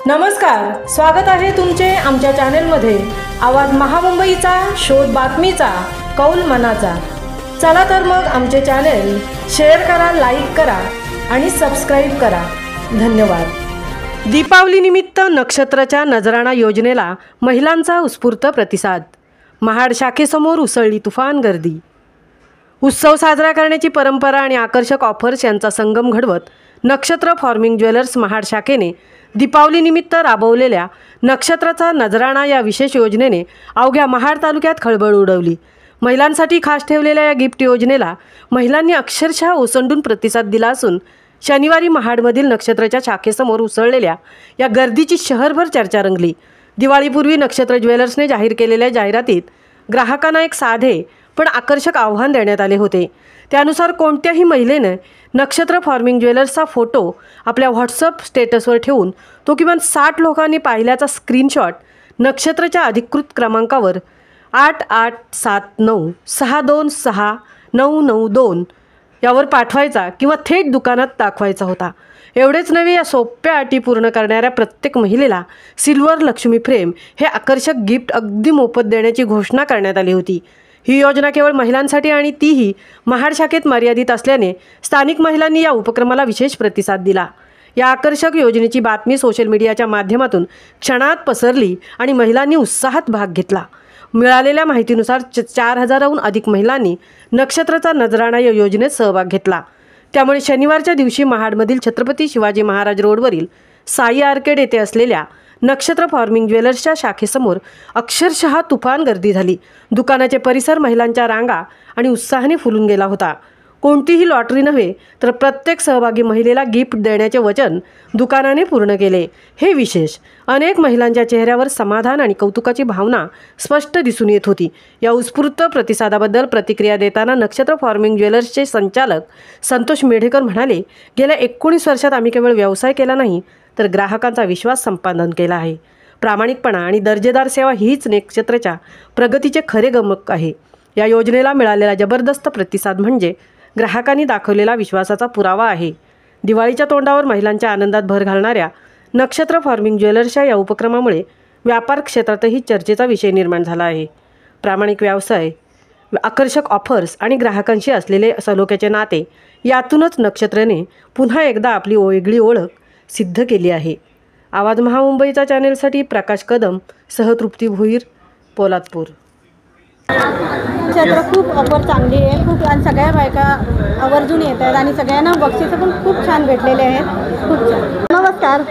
नमस्कार, स्वागत आहे तुमचे आमच्या चॅनलमध्ये। आवाज महामुंबईचा, शोध बातमीचा, कौल मनाचा। चला तर मग आमचे चॅनल शेअर करा, लाईक करा आणि सबस्क्राइब करा। धन्यवाद। दीपावली निमित्त नक्षत्राच्या नजराणा योजनेला महिलांचा उत्स्फूर्त प्रतिसाद। महाड शाखेसमोर उसळली तुफान गर्दी। उत्सव साजरा करण्याची परंपरा आणि आकर्षक ऑफर्स यांचा संगम घडवत नक्षत्र फार्मिंग ज्वेलर्स महाड शाखेने दीपावली निमित्त राबवलेल्या नक्षत्राचा नजराणा या विशेष योजनेने अवघ्या महाड तालुक्यात खळबळ उडवली। महिलांसाठी खास ठेवलेल्या या गिफ्ट योजनेला महिलांनी अक्षरशः ओसंडून प्रतिसाद दिला असून शनिवारी महाडमधील नक्षत्राच्या शाखेसमोर उसळलेल्या या गर्दीची शहरभर चर्चा रंगली। दिवाळीपूर्वी नक्षत्र ज्वेलर्सने जाहीर केलेल्या जाहिरातीत ग्राहकांना एक साधे पण आकर्षक आव्हान देण्यात आले होते। त्यानुसार कोणत्याही महिलेने नक्षत्र फार्मिंग ज्वेलर्सचा फोटो आपल्या व्हॉट्सअप स्टेटसवर ठेवून तो किमान 60 लोकांनी पाहिल्याचा स्क्रीनशॉट नक्षत्राच्या अधिकृत क्रमांकावर 8879626992 यावर पाठवायचा किंवा थेट दुकानात दाखवायचा होता। एवढेच नव्हे, या सोप्या अटी पूर्ण करणाऱ्या प्रत्येक महिलेला सिल्वर लक्ष्मी फ्रेम हे आकर्षक गिफ्ट अगदी मोफत देण्याची घोषणा करण्यात आली होती। ही योजना केवळ महिलांसाठी आणि तीही महाड शाखेत मर्यादित असल्याने स्थानिक महिलांनी या उपक्रमाला विशेष प्रतिसाद दिला। या आकर्षक योजनेची बातमी सोशल मीडियाच्या माध्यमातून क्षणात पसरली आणि महिलांनी उत्साहात भाग घेतला। मिळालेल्या माहितीनुसार 4000हून अधिक महिलांनी नक्षत्राचा नजराणा या योजनेत सहभाग घेतला। त्यामुळे शनिवारच्या दिवशी महाडमधील छत्रपती शिवाजी महाराज रोडवरील साई आर्केड येथे असलेल्या नक्षत्र फार्मिंग ज्वेलर्सच्या शाखेसमोर अक्षरशः तुफान गर्दी झाली। दुकानाचे परिसर महिलांच्या रांगा आणि उत्साहाने फुलून गेला होता। कोणतीही लॉटरी नव्हे तर प्रत्येक सहभागी महिलेला गिफ्ट देण्याचे वचन दुकानाने पूर्ण केले। हे विशेष। अनेक महिलांच्या चेहऱ्यावर समाधान आणि कौतुकाची भावना स्पष्ट दिसून येत होती। या उत्स्फूर्त प्रतिसादाबद्दल प्रतिक्रिया देताना नक्षत्र फार्मिंग ज्वेलर्सचे संचालक संतोष मेढेकर म्हणाले, गेल्या 19 वर्षात आम्ही केवळ व्यवसाय केला नाही तर ग्राहकांचा विश्वास संपादन केला आहे। प्रामाणिकपणा आणि दर्जेदार सेवा हीच नक्षत्राच्या प्रगतीचे खरे गमक आहे। या योजनेला मिळालेला जबरदस्त प्रतिसाद म्हणजे ग्राहकांनी दाखवलेला विश्वासाचा पुरावा आहे। दिवाळीच्या तोंडावर महिलांच्या आनंदात भर घालणाऱ्या नक्षत्र फार्मिंग ज्वेलर्सच्या या उपक्रमामुळे व्यापार क्षेत्रातही चर्चेचा विषय निर्माण झाला आहे। प्रामाणिक व्यवसाय, आकर्षक ऑफर्स आणि ग्राहकांशी असलेले सलोख्याचे नाते यातूनच नक्षत्राने पुन्हा एकदा आपली वेगळी ओळख सिद्ध केली आहे। आवाज महामुंबईचा चॅनेलसाठी प्रकाश कदम सह तृप्ती भोईर, पोलादपूर। क्षेत्र खूप ऑफर चांगली आहे, खूप आणि सगळ्या बायका आवर्जून येत आहेत आणि सगळ्यांना बक्षिसं पण खूप छान भेटलेले आहेत। खूप छान। नमस्कार,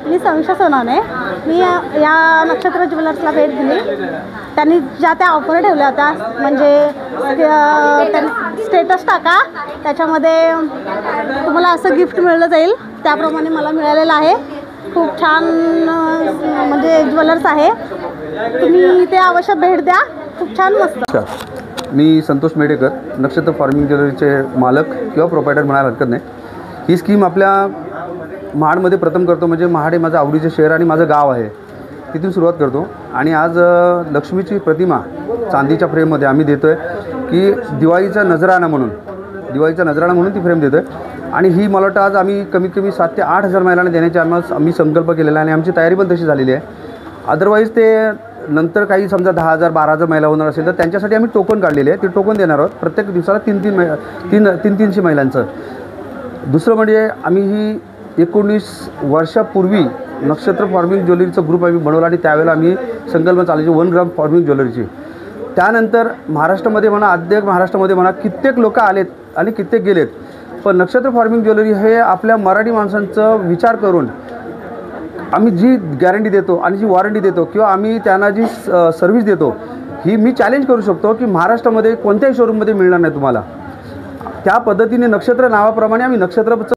मी समीक्षा सोनाने। मी या नक्षत्र ज्वेलर्सला भेट दिली। त्यांनी ज्या त्या ऑफर ठेवल्या होत्या, म्हणजे स्टेटस टाका, त्याच्यामध्ये तुम्हाला असं गिफ्ट मिळलं जाईल, त्याप्रमाणे मला मिळालेलं आहे। खूप छान म्हणजे ज्वेलर्स आहे, तुम्ही ते अवश्य भेट द्या। खूप छान, मस्त। मी संतोष मेढेकर, नक्षत्र फार्मिंग ज्वेलरीचे मालक किंवा प्रोप्रायटर म्हणायला हरकत नाही। ही स्कीम आपल्या महाडमध्ये प्रथम करतो, म्हणजे महाड हे माझं आवडीचे शहर आणि माझं गाव आहे, तिथून सुरुवात करतो। आणि आज लक्ष्मीची प्रतिमा चांदीच्या फ्रेममध्ये आम्ही देतो आहे की दिवाळीचा नजराणा म्हणून ती फ्रेम देतो आहे। आणि ही मला वाटतं आज आम्ही कमीत कमी 7 ते 8 हजार महिलांना देण्याची आम्ही संकल्प केलेला आहे आणि आमची तयारी पण तशी झालेली आहे। अदरवाईज ते नंतर काही समजा 10,000 12,000 महिला होणार असेल तर त्यांच्यासाठी आम्ही टोकन काढलेले आहे। ते टोकन देणार आहोत प्रत्येक दिवसाला 300 महिलांचं। दुसरं म्हणजे आम्ही ही 19 वर्षापूर्वी नक्षत्र फार्मिंग ज्वेलरीचं ग्रुप आम्ही बनवला आणि त्यावेळेला आम्ही संकल्पना चालायची 1 ग्राम फार्मिंग ज्वेलरीची। त्यानंतर महाराष्ट्रामध्ये म्हणा, अद्यक महाराष्ट्रामध्ये म्हणा, कित्येक लोक आलेत आणि कित्येक गेलेत, पण नक्षत्र फार्मिंग ज्वेलरी हे आपल्या मराठी माणसांचा विचार करून आम्ही जी गॅरंटी देतो आणि जी वॉरंटी देतो किंवा आम्ही त्यांना जी सर्व्हिस देतो, ही मी चॅलेंज करू शकतो की महाराष्ट्रामध्ये कोणत्याही शोरूममध्ये मिळणार नाही तुम्हाला। त्या पद्धतीने नक्षत्र नावाप्रमाणे आम्ही नक्षत्राचं